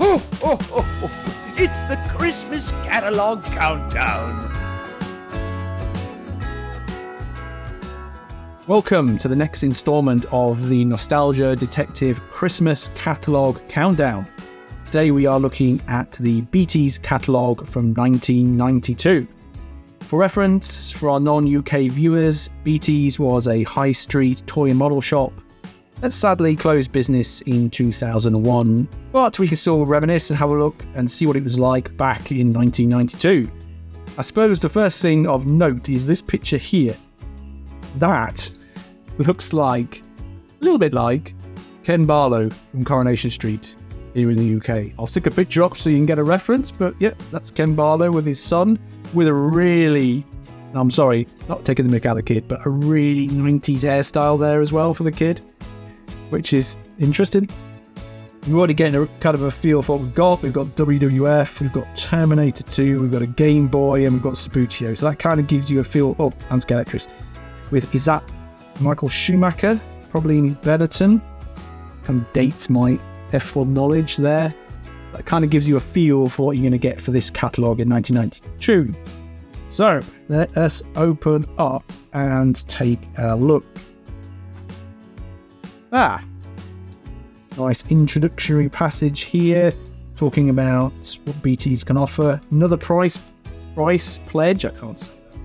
Ho, ho, ho, ho. It's the Christmas Catalogue Countdown. Welcome to the next installment of the Nostalgia Detective Christmas Catalogue Countdown. Today we are looking at the Beatties catalogue from 1992. For reference, for our non-UK viewers, Beatties was a high street toy and model shop that sadly closed business in 2001, but we can still reminisce and have a look and see what it was like back in 1992. I suppose the first thing of note is this picture here. That looks like, a little bit like, Ken Barlow from Coronation Street here in the UK. I'll stick a picture up so you can get a reference, but yeah, that's Ken Barlow with his son, with a really, I'm sorry, not taking the mick out of the kid, but a really 90s hairstyle there as well for the kid, which is interesting. We're already getting a kind of a feel for what we've got. We've got WWF, we've got Terminator 2, we've got a Game Boy, and we've got Sputio. So that kind of gives you a feel, and Skeletrix. Is that Michael Schumacher? Probably in his Benetton. Kind of dates my F1 knowledge there. That kind of gives you a feel for what you're going to get for this catalogue in 1992. So, let us open up and take a look. Nice introductory passage here, talking about what Beatties can offer. Another price pledge, I can't say that.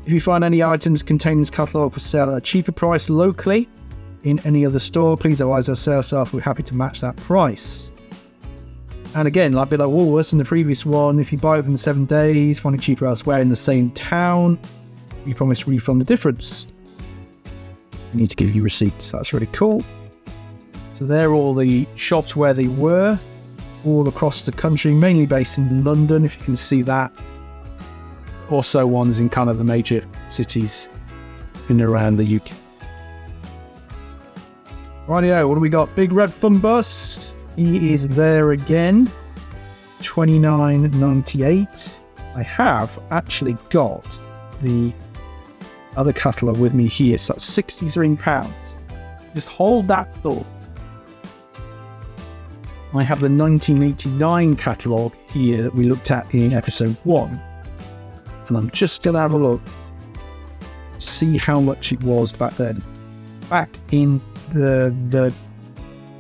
If you find any items containing this catalogue for sale at a cheaper price locally in any other store, please advise our sales staff. We're happy to match that price. And again, like below Woolworths in the previous one, if you buy it within 7 days, find it cheaper elsewhere in the same town, we promise to refund the difference. We need to give you receipts. That's really cool. So there are all the shops where they were, all across the country, mainly based in London, if you can see that. Also ones in kind of the major cities in and around the UK. Rightio, what do we got? Big Red Fun Bus. He is there again. $29.98. I have actually got the other catalogue with me here, so that's £63. Just hold that thought. I have the 1989 catalogue here that we looked at in episode 1, and I'm just going to have a look, see how much it was back then. Back in the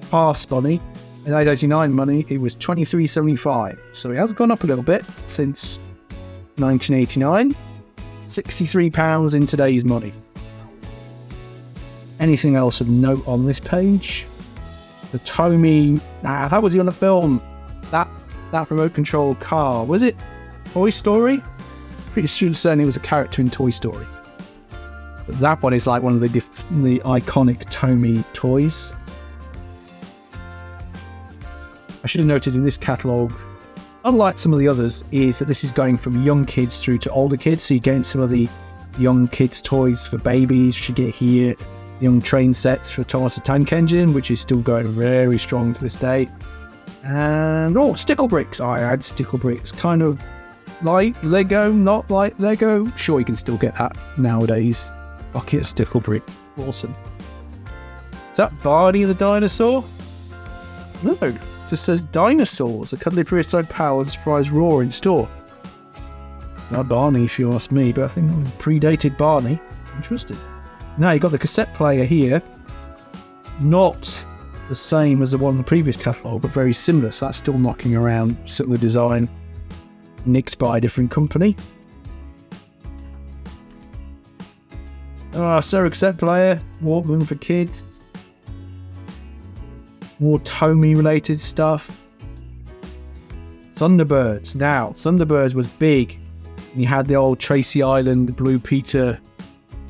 past money, in 1989 money, it was $23.75, so it has gone up a little bit since 1989. £63 in today's money. Anything else of note on this page? The Tommy, that was on a film. That remote control car, was it Toy Story? Pretty certain it was a character in Toy Story. But that one is like one of the iconic Tommy toys. I should have noted in this catalogue, unlike some of the others, is that this is going from young kids through to older kids. So you're getting some of the young kids' toys for babies, which you get here. Young train sets for Thomas the Tank Engine, which is still going very strong to this day. And, stickle bricks. I had stickle bricks. Kind of like Lego, not like Lego. Sure, you can still get that nowadays. Bucket of stickle brick. Awesome. Is that Barney the dinosaur? No. Just says dinosaurs, a cuddly prehistoric power with a surprise roar in store. Not Barney if you ask me, but I think it predated Barney. Interesting. Now you've got the cassette player here. Not the same as the one in the previous catalogue, but very similar. So that's still knocking around, similar design, nicked by a different company. Stereo cassette player, Walkman for kids. More Tommy related stuff. Thunderbirds. Now, Thunderbirds was big. And you had the old Tracy Island, Blue Peter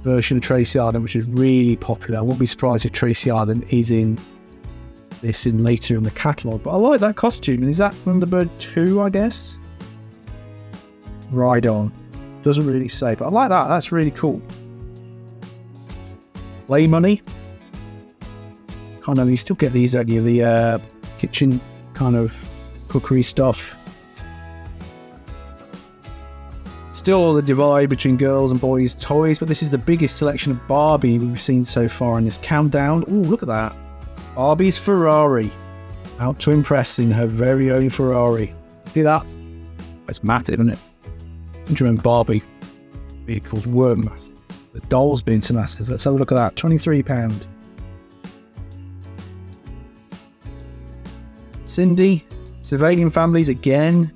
version of Tracy Island, which is really popular. I won't be surprised if Tracy Island is in this later in the catalogue. But I like that costume. And is that Thunderbird 2, I guess? Ride On. Doesn't really say, but I like that. That's really cool. Play Money. Kind of, you still get these, don't you? The kitchen kind of cookery stuff. Still the divide between girls and boys' toys, but this is the biggest selection of Barbie we've seen so far in this countdown. Ooh, look at that. Barbie's Ferrari. Out to impress in her very own Ferrari. See that? It's massive, isn't it? Don't you remember Barbie vehicles were massive? The dolls being so massive. Let's have a look at that. £23. Cindy. Surveilling families again.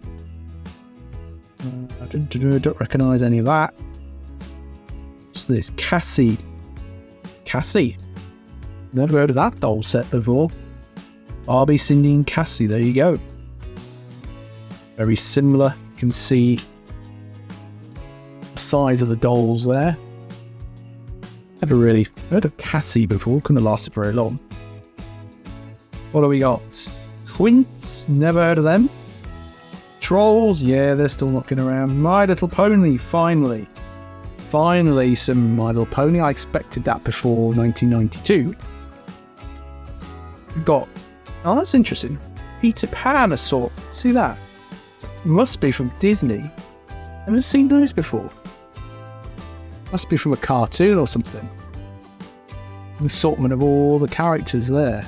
I don't recognise any of that. What's this? Cassie. Cassie? Never heard of that doll set before. Barbie, Cindy and Cassie. There you go. Very similar. You can see the size of the dolls there. Never really heard of Cassie before. Couldn't have lasted very long. What do we got? Quints. Never heard of them. Trolls. Yeah, they're still knocking around. My Little Pony. Finally. Finally some My Little Pony. I expected that before 1992. We've got... Oh, that's interesting. Peter Pan assault. See that? Must be from Disney. Never seen those before. Must be from a cartoon or something. An assortment of all the characters there.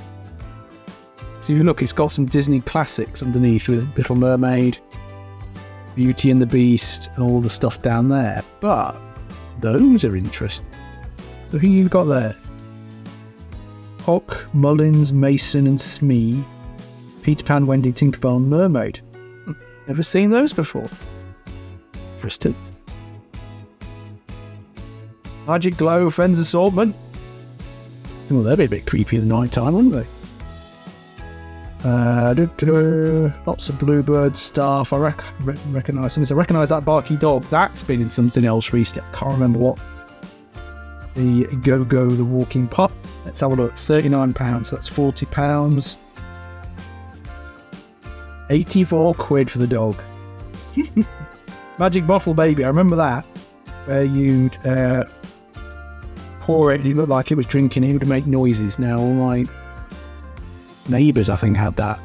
So you look, it's got some Disney classics underneath with Little Mermaid, Beauty and the Beast, and all the stuff down there. But those are interesting. Look who you've got there. Hook, Mullins, Mason and Smee. Peter Pan, Wendy, Tinkerbell and Mermaid. Never seen those before. Interesting. Magic Glow, Friends Assortment. Well, they'd be a bit creepy in the night time, wouldn't they? Lots of Bluebird stuff. I recognise something. I recognise that barky dog. That's been in something else recently. I can't remember what. The Go-Go, the Walking Pup. Let's have a look. £39. That's £40. 84 quid for the dog. Magic Bottle Baby. I remember that. Where you'd pour it and it looked like it was drinking. It would make noises. Now all my neighbours, I think, had that.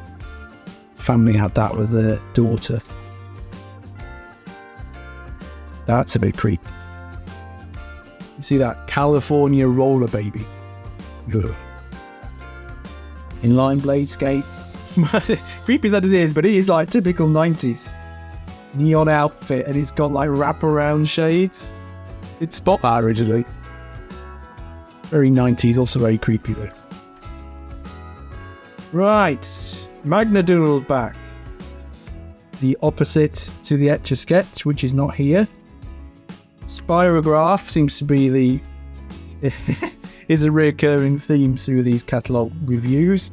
Family had that with their daughter. That's a bit creepy. You see that? California Roller Baby. Ugh. Inline blade skates. Creepy that it is, but it is like typical 90s. Neon outfit, and it's got like wraparound shades. Did spot that originally. Very 90s, also very creepy though. Right, Magnadoodle's back. The opposite to the Etch-a-Sketch, which is not here. Spirograph seems to be the is a recurring theme through these catalogue reviews.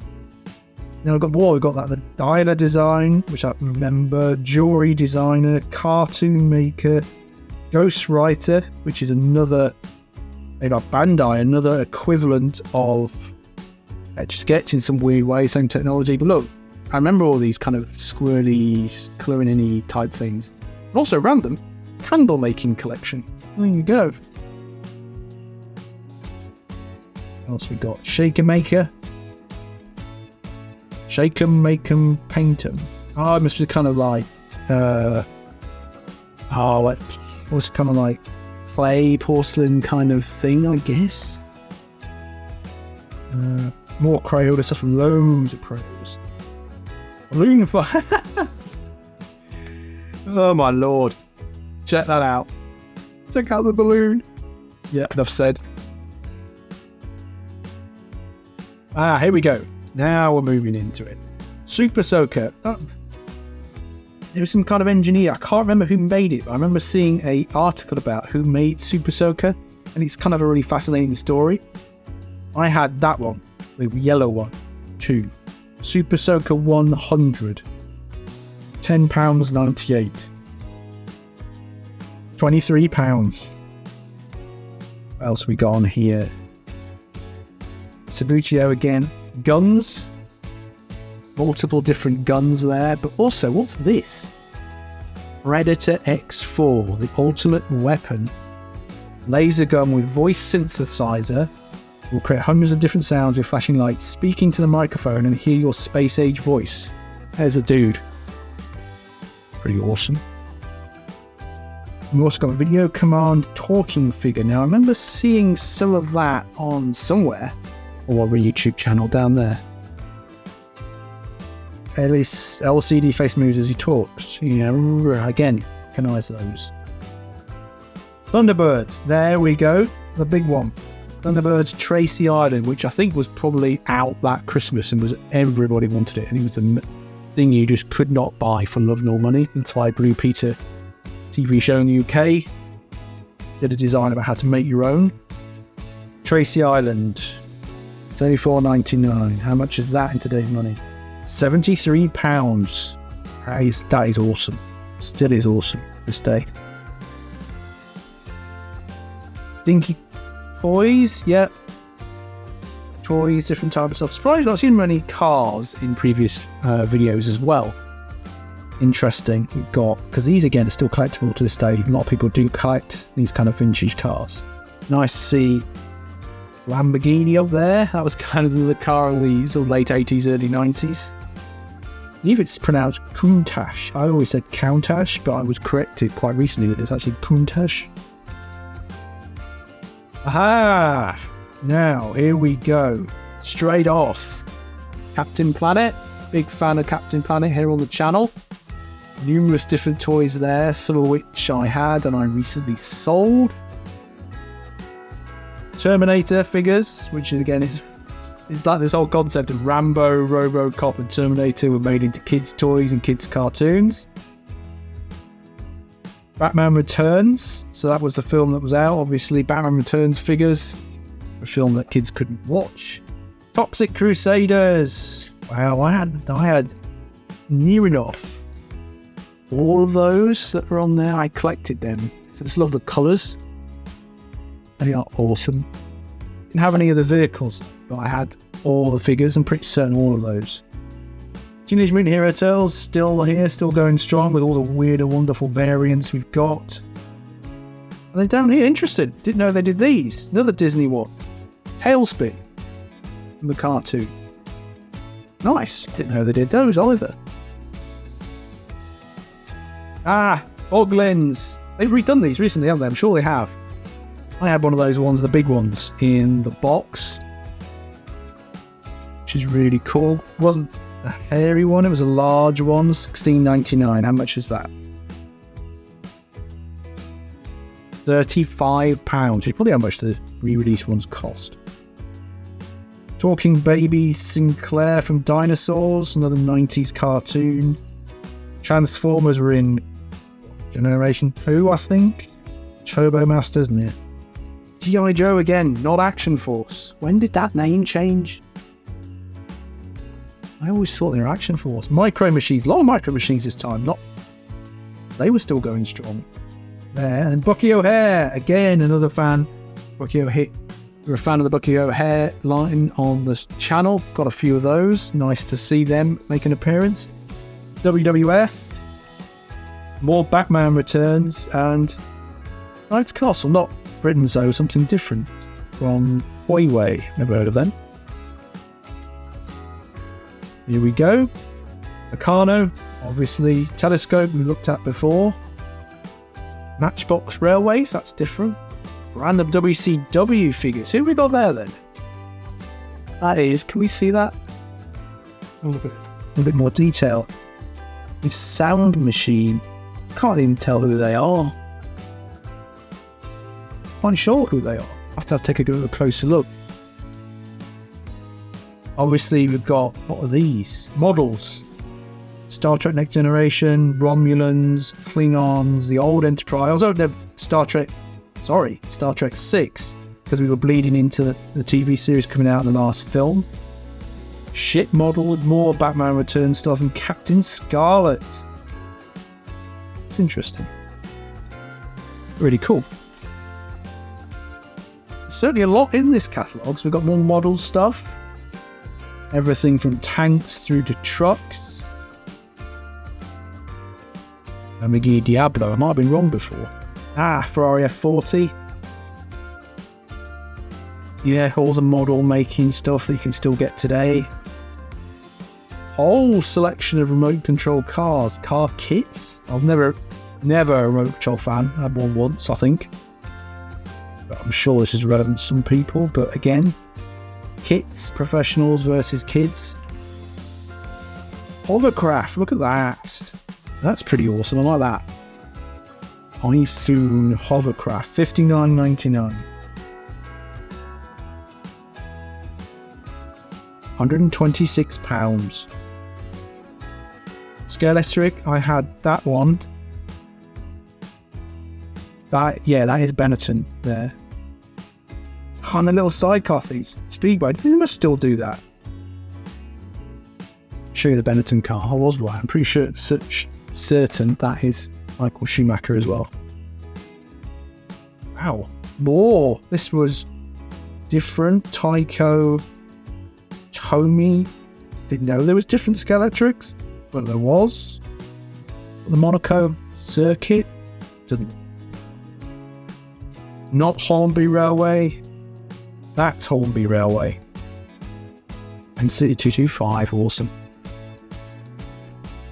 Now we've got more. We've got that the dialer design, which I remember, jewelry designer, cartoon maker, ghostwriter, which is another, maybe like Bandai, another equivalent of Etch-a-Sketch in some weird way, same technology. But look, I remember all these kind of squirrely, colouring in-y type things. And also random candle making collection. There you go. What else we got? Shaker Maker. Shake 'em, make 'em, paint 'em. Oh, it must be kind of like, what's kind of like clay, porcelain kind of thing, I guess. More Crayola stuff, loads of Crayola. Balloon fire. Oh my lord. Check that out. Check out the balloon. Yeah, enough said. Here we go. Now we're moving into it. Super Soaker. There was some kind of engineer. I can't remember who made it, but I remember seeing an article about who made Super Soaker, and it's kind of a really fascinating story. I had that one, the yellow one, too. Super Soaker 100. £10.98. £23. What else we got on here? Sabuccio again. Guns. Multiple different guns there. But also, what's this? Predator X4, the ultimate weapon. Laser gun with voice synthesizer. Will create hundreds of different sounds with flashing lights, speaking to the microphone and hear your space-age voice. There's a dude. Pretty awesome. We've also got a video command talking figure. Now, I remember seeing some of that on somewhere, or a YouTube channel down there. LCD face moves as he talks. Again, recognise those. Thunderbirds, there we go, the big one. Thunderbirds Tracy Island, which I think was probably out that Christmas and was everybody wanted it, and it was the thing you just could not buy for love nor money. That's why Blue Peter TV show in the UK did a design about how to make your own. Tracy Island, it's only $4.99. How much is that in today's money? £73. That is awesome. Still is awesome this day. Dinky toys, yep. Toys, different type of stuff. Surprised not seen many cars in previous videos as well. Interesting. We've got, because these again are still collectible to this day. A lot of people do collect these kind of vintage cars. Nice to see Lamborghini up there. That was kind of the car of the sort of late 80s, early 90s. I believe it's pronounced Countach. I always said Countach, but I was corrected quite recently that it's actually Countach. Aha! Now, here we go. Straight off. Captain Planet. Big fan of Captain Planet here on the channel. Numerous different toys there, some of which I had and I recently sold. Terminator figures, which again is like this whole concept of Rambo, RoboCop and Terminator were made into kids' toys and kids' cartoons. Batman Returns, so that was the film that was out. Obviously, Batman Returns figures, a film that kids couldn't watch. Toxic Crusaders. Wow, I had near enough all of those that were on there. I collected them. I just love the colours. They are awesome. Didn't have any of the vehicles, but I had all the figures. I'm pretty certain all of those. Teenage Mutant Hero Turtles still here, still going strong with all the weird and wonderful variants we've got. And then down here, interesting. Didn't know they did these. Another Disney one. Tailspin from the cartoon. Nice. Didn't know they did those either. Boglins. They've redone these recently, haven't they? I'm sure they have. I had one of those ones, the big ones, in the box, which is really cool. It wasn't a hairy one, it was a large one, $16.99. How much is that? £35, which is probably how much the re-release ones cost. Talking Baby Sinclair from Dinosaurs, another 90s cartoon. Transformers were in Generation 2, I think. Turbo Masters, yeah. G.I. Joe again, not Action Force. When did that name change? I always thought they were Action Force. Micro Machines, a lot of Micro Machines this time. They were still going strong. There, and Bucky O'Hare, again, another fan. Bucky O'Hare. You're a fan of the Bucky O'Hare line on this channel. Got a few of those. Nice to see them make an appearance. WWF. More Batman Returns and Knight's Castle. Not Britain's though, something different from Huawei. Never heard of them. Here we go. Meccano, obviously. Telescope we looked at before. Matchbox Railways, that's different. Random WCW figures. Who have we got there then? That is, can we see that? A little bit more detail. With Sound Machine. Can't even tell who they are. Unsure who they are. I have to take a closer look. Obviously, we've got, what are these? Models. Star Trek Next Generation, Romulans, Klingons, the old Enterprise. Also, Star Trek 6, because we were bleeding into the TV series coming out in the last film. Ship model with more Batman Returns stuff and Captain Scarlet. It's interesting. Really cool. Certainly a lot in this catalogue. So we've got more model stuff. Everything from tanks through to trucks. Lamborghini Diablo. I might have been wrong before. Ferrari F40. Yeah, all the model making stuff that you can still get today. Whole selection of remote control cars. Car kits. I've never a remote control fan. I had one once, I think. But I'm sure this is relevant to some people. But again, kits, professionals versus kids. Hovercraft, look at that. That's pretty awesome. I like that. Typhoon Hovercraft, $59.99. £126. Scalextric, I had that one. That is Benetton there. On the little sidecar things, Speedway, they must still do that. Show you the Benetton car. I was right. I'm pretty sure it's certain that is Michael Schumacher as well. Wow. More. This was different. Tyco, Tomy. Didn't know there was different Scalextrics, but there was. The Monaco circuit. Not Hornby Railway. That's Hornby Railway. And City 225, awesome.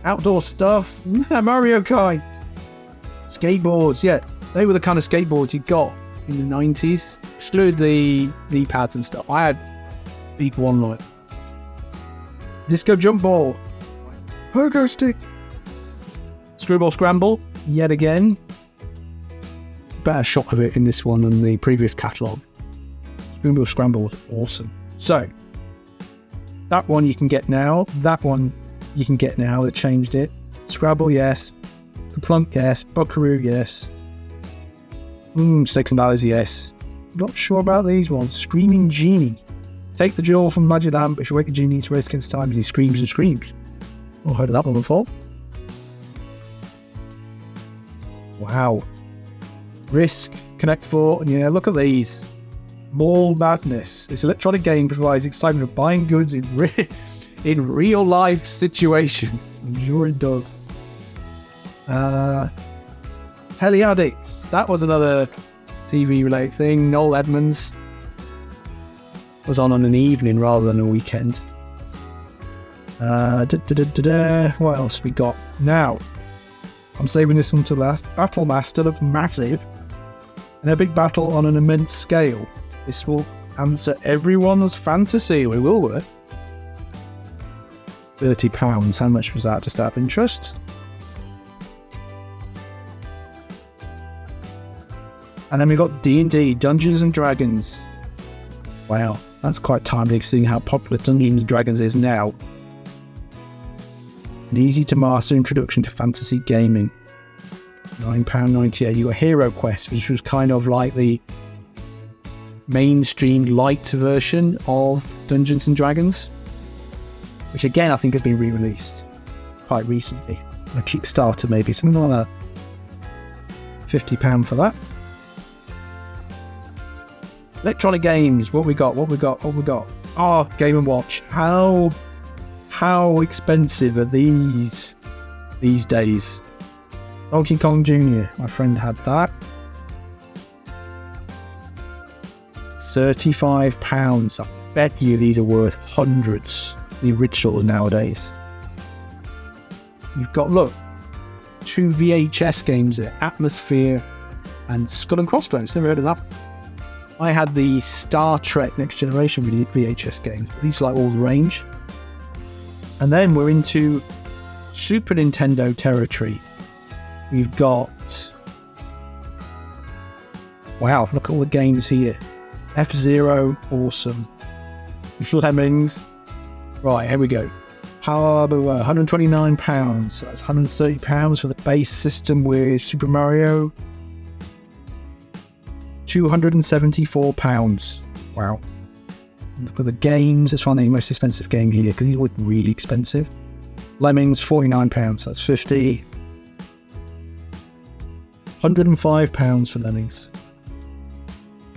Outdoor stuff, Mario Kart. Skateboards, yeah. They were the kind of skateboards you got in the 90s. Exclude the knee pads and stuff. I had big one like. Disco jump ball. Pogo stick. Screwball scramble, yet again. Better shot of it in this one than the previous catalogue. Screwball scramble was awesome. So, that one you can get now. That one you can get now. They changed it. Scrabble, yes. Plunk, yes. Buckaroo, yes. Sticks and Ladders, yes. Not sure about these ones. Screaming Genie. Take the jewel from Magic Lamp. If you wake the genie, it's race against time. He screams and screams. I've heard of that one before. Wow. Risk, Connect 4. Yeah, look at these. Mall Madness. This electronic game provides excitement of buying goods in real life situations. I'm sure it does. Heliaddicts. That was another TV related thing. Noel Edmonds was on an evening rather than a weekend. What else we got? Now, I'm saving this one to last. Battle Master looks massive. And a big battle on an immense scale. This will answer everyone's fantasy. We will work. £30. How much was that? Just out of interest. And then we got D&D, Dungeons and Dragons. Wow, that's quite timely seeing how popular Dungeons and Dragons is now. An easy to master introduction to fantasy gaming. £9.98. You got Hero Quest, which was kind of like the mainstream light version of Dungeons and Dragons, which again I think has been re-released quite recently. A Kickstarter maybe, something like that. £50 for that. Electronic games, what we got? Oh, Game & Watch. How expensive are these days? Donkey Kong Jr., my friend had that. £35. I bet you these are worth hundreds. The original nowadays. You've got, look, 2 VHS games there, Atmosphere and Skull and Crossbones. Never heard of that. I had the Star Trek Next Generation VHS games. These are like all the range. And then we're into Super Nintendo territory. We've got... Wow, look at all the games here. F-Zero, awesome. Lemmings. Right, here we go. £129. So that's £130 for the base system with Super Mario. £274. Wow. Look at the games. Let's find the most expensive game here because these were really expensive. Lemmings, £49. So that's £50. £105 for Lemmings.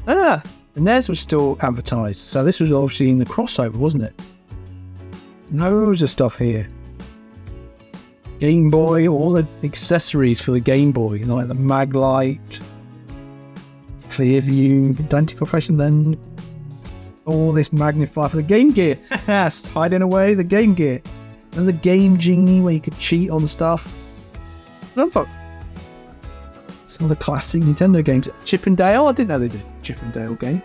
The NES was still advertised. So this was obviously in the crossover, wasn't it? Loads of stuff here. Game Boy, all the accessories for the Game Boy, like the mag light, Clearview, identical fashion, then all this magnifier for the Game Gear. Hiding away the Game Gear. And the Game Genie where you could cheat on stuff. Look. Some of the classic Nintendo games. Chip and Dale, I didn't know they did a Chip and Dale game.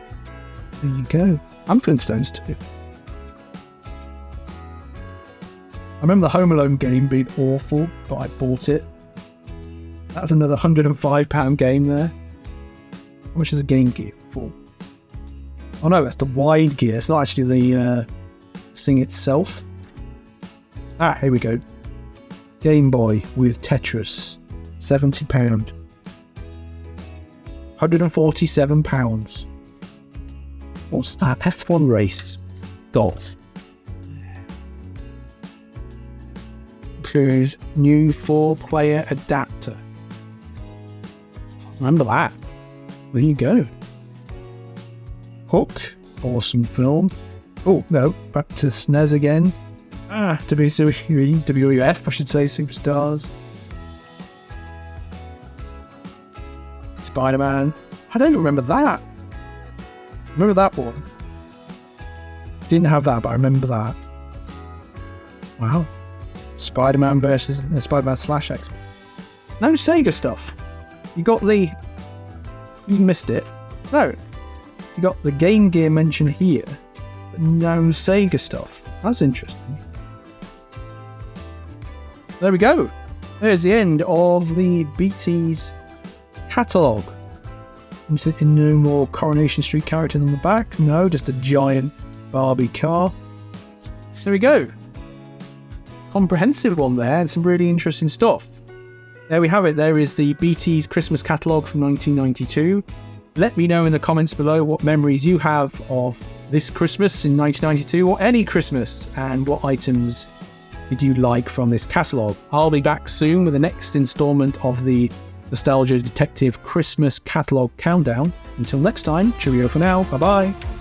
There you go. And Flintstones too. I remember the Home Alone game being awful, but I bought it. That's another £105 game there. How much is a Game Gear for? Oh no, that's the wide gear. It's not actually the thing itself. Ah, here we go. Game Boy with Tetris. £70. £147. What's that? F1 race. Golf. Includes new 4-player adapter. Remember that. There you go. Hook. Awesome film. Oh, no. Back to SNES again. WWF, I should say, Superstars. Spider-Man. I don't remember that. Remember that one? Didn't have that, but I remember that. Wow. Spider-Man versus Spider-Man / X. No Sega stuff. You got the... You missed it. No. You got the Game Gear mentioned here, but no Sega stuff. That's interesting. There we go. There's the end of the Beatties catalogue. No more Coronation Street characters on the back. No, just a giant Barbie car. So there we go. Comprehensive one there, and some really interesting stuff. There we have it. There is the Beatties Christmas catalogue from 1992. Let me know in the comments below what memories you have of this Christmas in 1992, or any Christmas, and what items did you like from this catalogue. I'll be back soon with the next instalment of the Nostalgia Detective Christmas Catalogue Countdown. Until next time, cheerio for now. Bye bye.